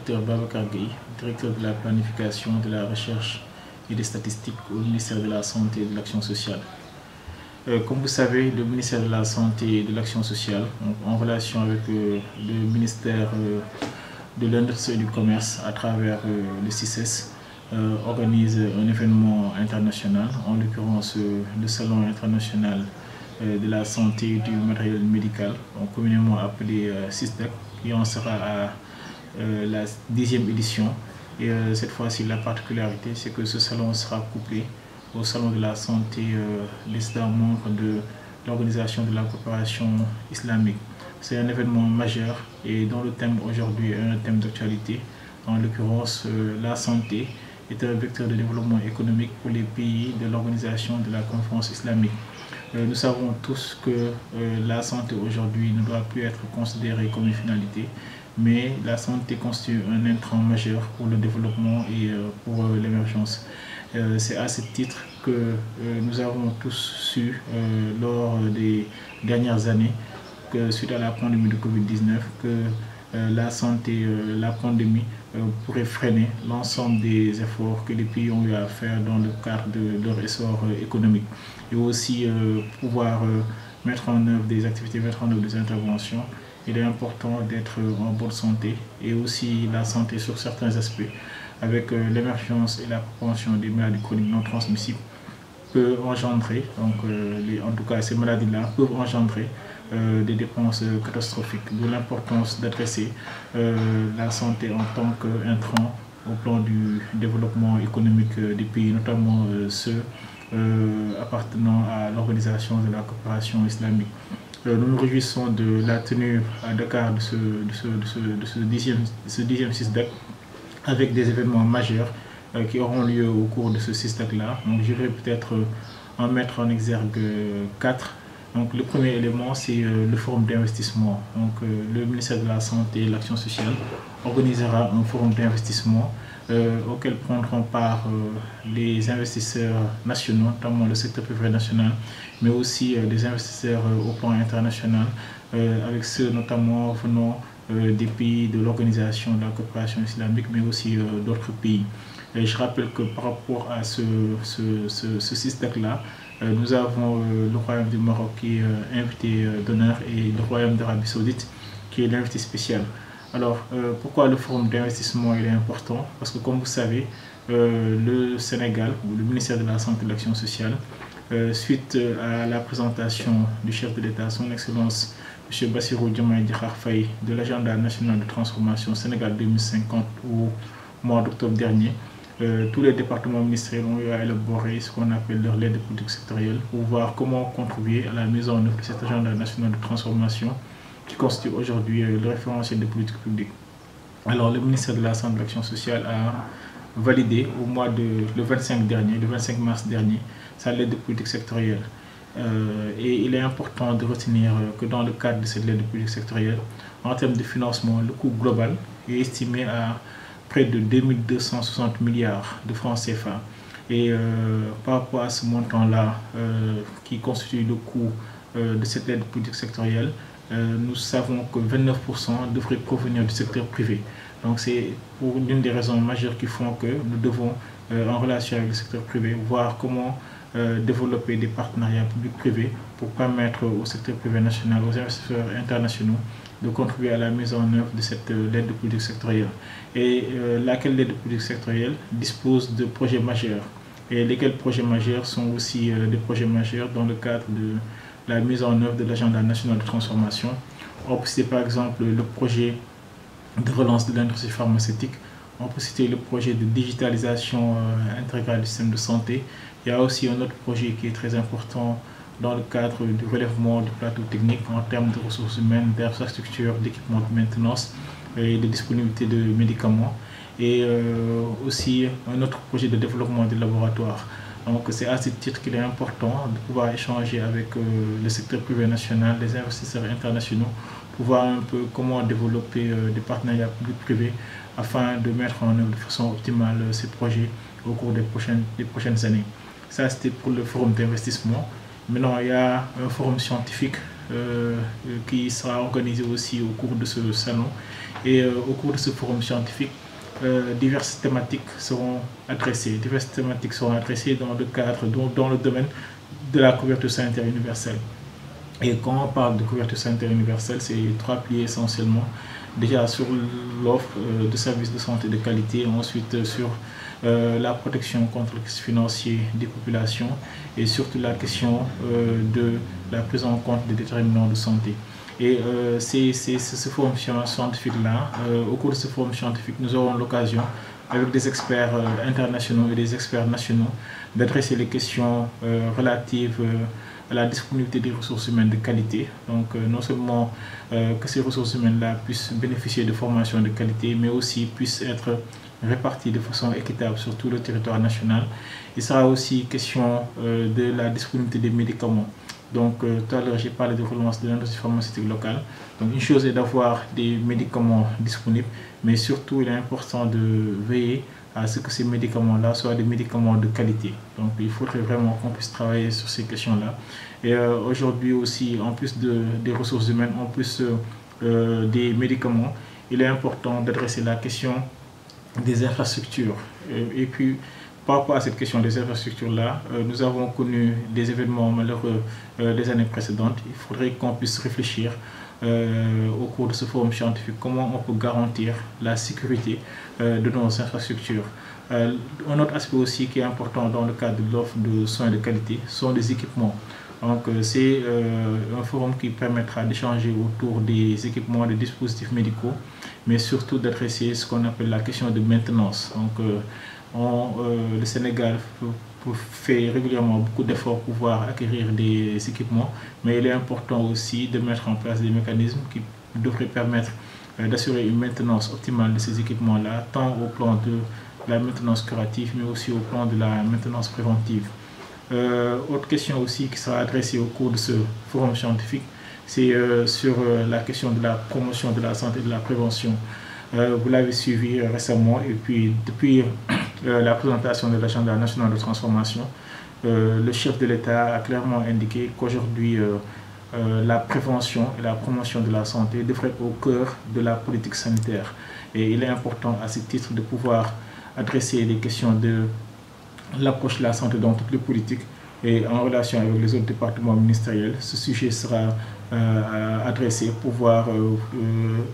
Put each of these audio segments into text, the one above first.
Dr Babacar Gueye, directeur de la planification, de la recherche et des statistiques au ministère de la Santé et de l'Action sociale. Comme vous savez, le ministère de la Santé et de l'Action sociale, en relation avec le ministère de l'Industrie et du Commerce à travers le CICES, organise un événement international, en l'occurrence le Salon international de la santé et du matériel médical, communément appelé CISDAC, qui en sera à la 10e édition. Et cette fois-ci, la particularité, c'est que ce salon sera couplé au Salon de la santé des États membres de l'Organisation de la coopération islamique. C'est un événement majeur et dont le thème aujourd'hui est un thème d'actualité. En l'occurrence, la santé est un vecteur de développement économique pour les pays de l'Organisation de la conférence islamique. Nous savons tous que la santé aujourd'hui ne doit plus être considérée comme une finalité, mais la santé constitue un intrant majeur pour le développement et pour l'émergence. C'est à ce titre que nous avons tous su lors des dernières années que suite à la pandémie de Covid-19 que la santé, la pandémie pourrait freiner l'ensemble des efforts que les pays ont eu à faire dans le cadre de leur essor économique et aussi pouvoir mettre en œuvre des activités, mettre en œuvre des interventions. Il est important d'être en bonne santé et aussi la santé sur certains aspects avec l'émergence et la propension des maladies chroniques non transmissibles peut engendrer, donc en tout cas ces maladies-là peuvent engendrer des dépenses catastrophiques, d'où l'importance d'adresser la santé en tant qu'intrant au plan du développement économique des pays, notamment ceux appartenant à l'Organisation de la coopération islamique. Nous nous réjouissons de la tenue à Dakar de ce 10e CISDAC avec des événements majeurs qui auront lieu au cours de ce CISDAC-là. Donc je vais peut-être en mettre en exergue 4. Donc le premier élément, c'est le forum d'investissement. Donc le ministère de la Santé et de l'Action sociale organisera un forum d'investissement auquel prendront part les investisseurs nationaux, notamment le secteur privé national, mais aussi des investisseurs au plan international, avec ceux notamment venant des pays de l'Organisation de la coopération islamique, mais aussi d'autres pays. Et je rappelle que par rapport à ce CISDAC-là, nous avons le Royaume du Maroc qui est invité d'honneur et le Royaume d'Arabie Saoudite qui est l'invité spécial. Alors, pourquoi le forum d'investissement est important? Parce que comme vous savez, le Sénégal, ou le ministère de la Santé et de l'Action sociale, suite à la présentation du chef de l'État, son Excellence M. Bassirou Diomaye Diakhar Faye, de l'agenda national de transformation Sénégal 2050 au mois d'octobre dernier, tous les départements ministériels ont eu à élaborer ce qu'on appelle leur lettre de politique sectorielle pour voir comment contribuer à la mise en œuvre de cet agenda national de transformation qui constitue aujourd'hui le référentiel de politique publique. Alors le ministère de la Santé et de l'Action sociale a validé le 25 mars dernier, sa lettre de politique sectorielle. Et il est important de retenir que dans le cadre de cette lettre de politique sectorielle, en termes de financement, le coût global est estimé à près de 2260 milliards de francs CFA. Et par rapport à ce montant-là, qui constitue le coût de cette lettre de politique sectorielle, nous savons que 29% devrait provenir du secteur privé. Donc c'est pour l'une des raisons majeures qui font que nous devons, en relation avec le secteur privé, voir comment développer des partenariats publics-privés pour permettre au secteur privé national, aux investisseurs internationaux, de contribuer à la mise en œuvre de cette lettre de politique sectorielle. Et laquelle lettre de politique sectorielle dispose de projets majeurs. Et lesquels projets majeurs sont aussi des projets majeurs dans le cadre de la mise en œuvre de l'agenda national de transformation. On peut citer par exemple le projet de relance de l'industrie pharmaceutique. On peut citer le projet de digitalisation intégrale du système de santé. Il y a aussi un autre projet qui est très important dans le cadre du relèvement du plateau technique en termes de ressources humaines, d'infrastructures, d'équipements de maintenance et de disponibilité de médicaments. Et aussi un autre projet de développement des laboratoires. Donc c'est à ce titre qu'il est important de pouvoir échanger avec le secteur privé national, les investisseurs internationaux, pour voir un peu comment développer des partenariats publics-privés afin de mettre en œuvre de façon optimale ces projets au cours des prochaines années. Ça, c'était pour le forum d'investissement. Maintenant, il y a un forum scientifique qui sera organisé aussi au cours de ce salon. Et au cours de ce forum scientifique, diverses thématiques seront adressées. Dans le cadre, dans le domaine de la couverture sanitaire universelle. Et quand on parle de couverture sanitaire universelle, c'est 3 piliers essentiellement. Déjà sur l'offre de services de santé de qualité, ensuite sur la protection contre le risque financier des populations et surtout la question de la prise en compte des déterminants de santé. Et c'est ce forum scientifique-là. Au cours de ce forum scientifique, nous aurons l'occasion, avec des experts internationaux et des experts nationaux, d'adresser les questions relatives à la disponibilité des ressources humaines de qualité. Donc non seulement que ces ressources humaines-là puissent bénéficier de formations de qualité, mais aussi puissent être réparties de façon équitable sur tout le territoire national. Il sera aussi question de la disponibilité des médicaments. Donc tout à l'heure j'ai parlé de relance de l'industrie pharmaceutique locale. Donc une chose est d'avoir des médicaments disponibles, mais surtout il est important de veiller à ce que ces médicaments-là soient des médicaments de qualité. Donc il faudrait vraiment qu'on puisse travailler sur ces questions-là. Et aujourd'hui aussi, en plus des ressources humaines, en plus des médicaments, il est important d'adresser la question des infrastructures. Et puis, par rapport à cette question des infrastructures-là, nous avons connu des événements malheureux des années précédentes. Il faudrait qu'on puisse réfléchir au cours de ce forum scientifique comment on peut garantir la sécurité de nos infrastructures. Un autre aspect aussi qui est important dans le cadre de l'offre de soins de qualité sont les équipements. Donc c'est un forum qui permettra d'échanger autour des équipements, des dispositifs médicaux, mais surtout d'adresser ce qu'on appelle la question de maintenance. Donc le Sénégal fait régulièrement beaucoup d'efforts pour pouvoir acquérir des équipements, mais il est important aussi de mettre en place des mécanismes qui devraient permettre d'assurer une maintenance optimale de ces équipements-là, tant au plan de la maintenance curative, mais aussi au plan de la maintenance préventive. Autre question aussi qui sera adressée au cours de ce forum scientifique, c'est sur la question de la promotion de la santé et de la prévention. Vous l'avez suivi récemment et puis depuis la présentation de l'agenda national de transformation, le chef de l'État a clairement indiqué qu'aujourd'hui la prévention et la promotion de la santé devraient être au cœur de la politique sanitaire. Et il est important à ce titre de pouvoir adresser les questions de l'approche de la santé dans toutes les politiques et en relation avec les autres départements ministériels. Ce sujet sera adressé pour pouvoir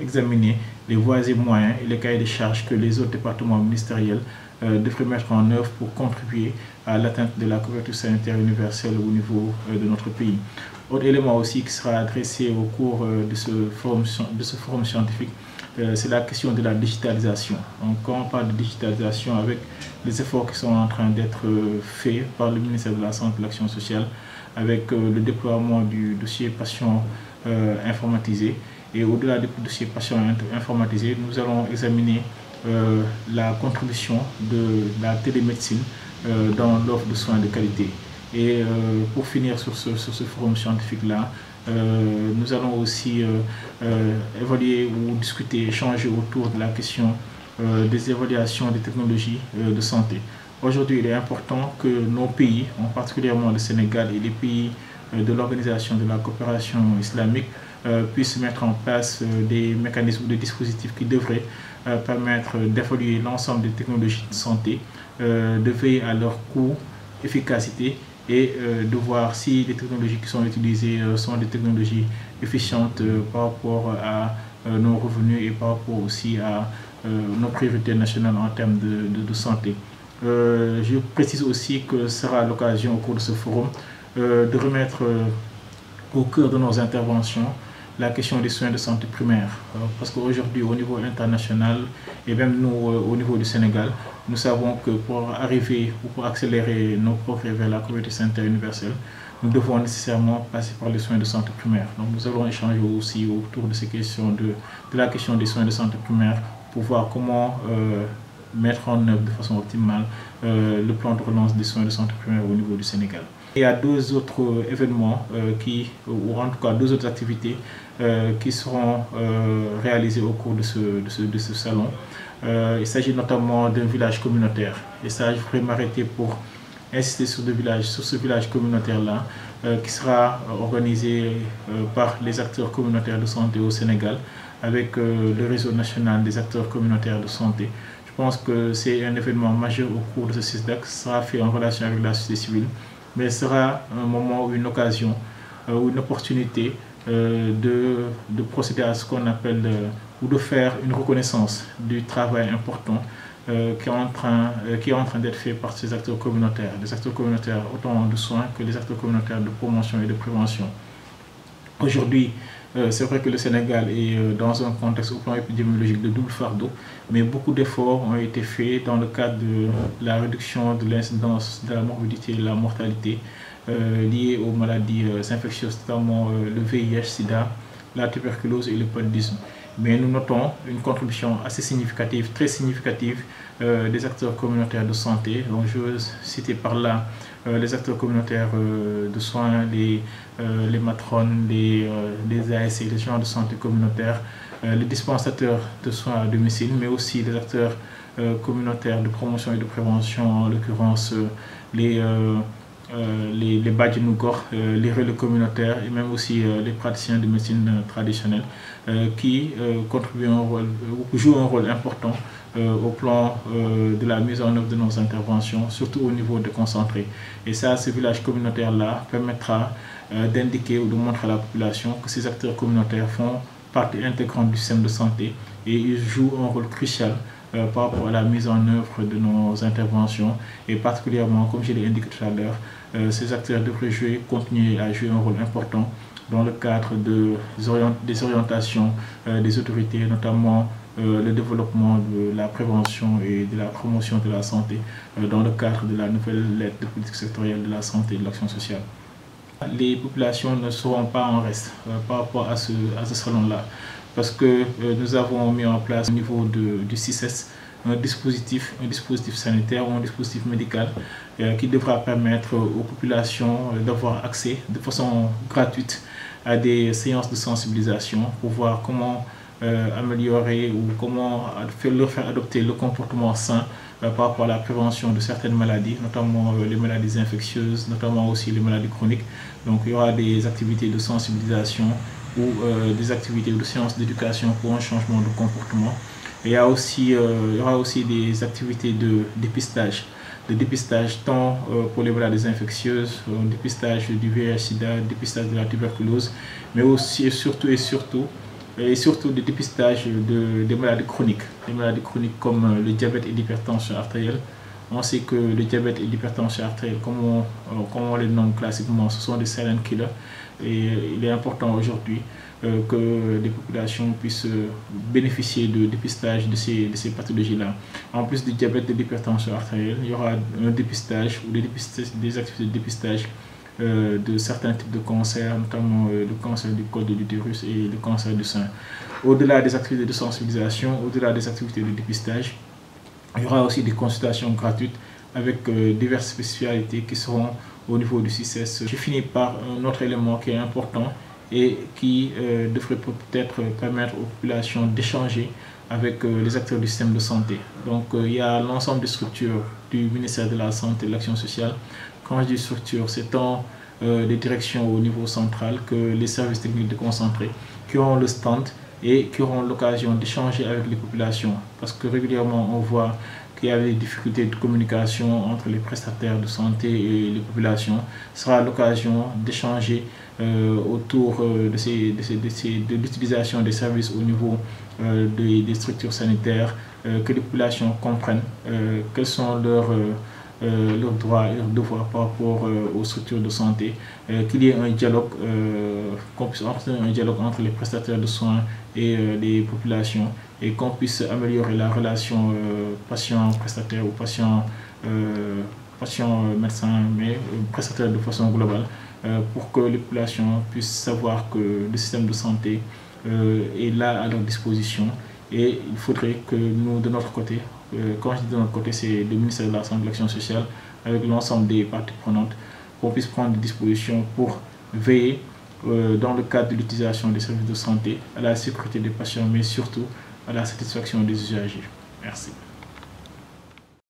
examiner les voies et moyens et les cahiers de charges que les autres départements ministériels devraient mettre en œuvre pour contribuer à l'atteinte de la couverture sanitaire universelle au niveau de notre pays. Autre élément aussi qui sera adressé au cours de ce forum scientifique, c'est la question de la digitalisation. Donc quand on parle de digitalisation, avec les efforts qui sont en train d'être faits par le ministère de la Santé et de l'Action sociale, avec le déploiement du dossier patient informatisé, et au-delà du dossier patient informatisé, nous allons examiner la contribution de la télémédecine dans l'offre de soins de qualité. Et pour finir sur ce forum scientifique-là, nous allons aussi évaluer ou discuter, échanger autour de la question des évaluations des technologies de santé. Aujourd'hui, il est important que nos pays, en particulièrement le Sénégal et les pays de l'Organisation de la coopération islamique, puissent mettre en place des mécanismes ou des dispositifs qui devraient permettre d'évaluer l'ensemble des technologies de santé, de veiller à leur coût, efficacité et de voir si les technologies qui sont utilisées sont des technologies efficientes par rapport à nos revenus et par rapport aussi à nos priorités nationales en termes de santé. Je précise aussi que ce sera l'occasion au cours de ce forum de remettre au cœur de nos interventions la question des soins de santé primaires. Parce qu'aujourd'hui, au niveau international et même nous, au niveau du Sénégal, nous savons que pour arriver ou pour accélérer nos progrès vers la couverture sanitaire universelle, nous devons nécessairement passer par les soins de santé primaire. Donc nous allons échanger aussi autour de ces questions de la question des soins de santé primaire pour voir comment mettre en œuvre de façon optimale le plan de relance des soins de santé primaire au niveau du Sénégal. Il y a deux autres événements, ou en tout cas deux autres activités qui seront réalisées au cours de ce salon. Il s'agit notamment d'un village communautaire. Et ça, je voudrais m'arrêter pour insister sur ce village communautaire-là. qui sera organisé par les acteurs communautaires de santé au Sénégal avec le réseau national des acteurs communautaires de santé. Je pense que c'est un événement majeur au cours de ce CISDAC. Ce sera fait en relation avec la société civile, mais ce sera un moment ou une occasion ou une opportunité de procéder à ce qu'on appelle ou de faire une reconnaissance du travail important qui est en train d'être fait par ces acteurs communautaires, les acteurs communautaires autant de soins que les acteurs communautaires de promotion et de prévention. Aujourd'hui, c'est vrai que le Sénégal est dans un contexte au plan épidémiologique de double fardeau, mais beaucoup d'efforts ont été faits dans le cadre de la réduction de l'incidence de la morbidité et de la mortalité liées aux maladies infectieuses, notamment le VIH, SIDA, la tuberculose et le paludisme. Mais nous notons une contribution assez significative, très significative des acteurs communautaires de santé. Donc je veux citer par là les acteurs communautaires de soins, les matrones, les ASC, les gens de santé communautaires, les dispensateurs de soins à domicile, mais aussi les acteurs communautaires de promotion et de prévention, en l'occurrence les Badjanougor, les relais communautaires et même aussi les praticiens de médecine traditionnelle qui jouent un rôle important au plan de la mise en œuvre de nos interventions, surtout au niveau déconcentré. Et ça, ce village communautaire-là permettra d'indiquer ou de montrer à la population que ces acteurs communautaires font partie intégrante du système de santé et ils jouent un rôle crucial par rapport à la mise en œuvre de nos interventions et particulièrement, comme je l'ai indiqué tout à l'heure, ces acteurs devraient continuer à jouer un rôle important dans le cadre des orientations des autorités, notamment le développement de la prévention et de la promotion de la santé dans le cadre de la nouvelle lettre de politique sectorielle de la santé et de l'action sociale. Les populations ne seront pas en reste par rapport à ce salon-là, parce que nous avons mis en place au niveau du CICES un dispositif sanitaire ou un dispositif médical qui devra permettre aux populations d'avoir accès de façon gratuite à des séances de sensibilisation pour voir comment améliorer ou comment leur faire adopter le comportement sain par rapport à la prévention de certaines maladies, notamment les maladies infectieuses, notamment aussi les maladies chroniques. Donc il y aura des activités de sensibilisation ou des activités de séances d'éducation pour un changement de comportement. Et il y aura aussi des activités de dépistage tant pour les maladies infectieuses, dépistage du VIH/SIDA, dépistage de la tuberculose, mais aussi et surtout des dépistages des maladies chroniques comme le diabète et l'hypertension artérielle. On sait que le diabète et l'hypertension artérielle, comme on les nomme classiquement, ce sont des silent killers. Et il est important aujourd'hui que les populations puissent bénéficier de dépistage de ces pathologies-là. En plus du diabète et de l'hypertension artérielle, il y aura un dépistage ou des activités de dépistage de certains types de cancers, notamment le cancer du col de l'utérus et le cancer du sein. Au-delà des activités de sensibilisation, au-delà des activités de dépistage, il y aura aussi des consultations gratuites avec diverses spécialités qui seront au niveau du CICES. Je finis par un autre élément qui est important et qui devrait peut-être permettre aux populations d'échanger avec les acteurs du système de santé. Donc il y a l'ensemble des structures du ministère de la Santé et de l'Action sociale. Quand je dis structure, c'est tant des directions au niveau central que les services techniques déconcentrés qui auront le stand et qui auront l'occasion d'échanger avec les populations. Parce que régulièrement, on voit qu'il y a des difficultés de communication entre les prestataires de santé et les populations. Ce sera l'occasion d'échanger autour de l'utilisation des services au niveau des structures sanitaires, que les populations comprennent quels sont leurs droits et leurs devoirs par rapport aux structures de santé, qu'il y ait un dialogue, qu'on puisse entretenir un dialogue entre les prestataires de soins et les populations et qu'on puisse améliorer la relation patient-prestataire ou patient-médecin, mais prestataire de façon globale, pour que les populations puissent savoir que le système de santé est là à leur disposition. Et il faudrait que nous, de notre côté, quand je dis de notre côté, c'est le ministère de la Santé et de l'Action sociale, avec l'ensemble des parties prenantes, qu'on puisse prendre des dispositions pour veiller, dans le cadre de l'utilisation des services de santé, à la sécurité des patients, mais surtout à la satisfaction des usagers. Merci.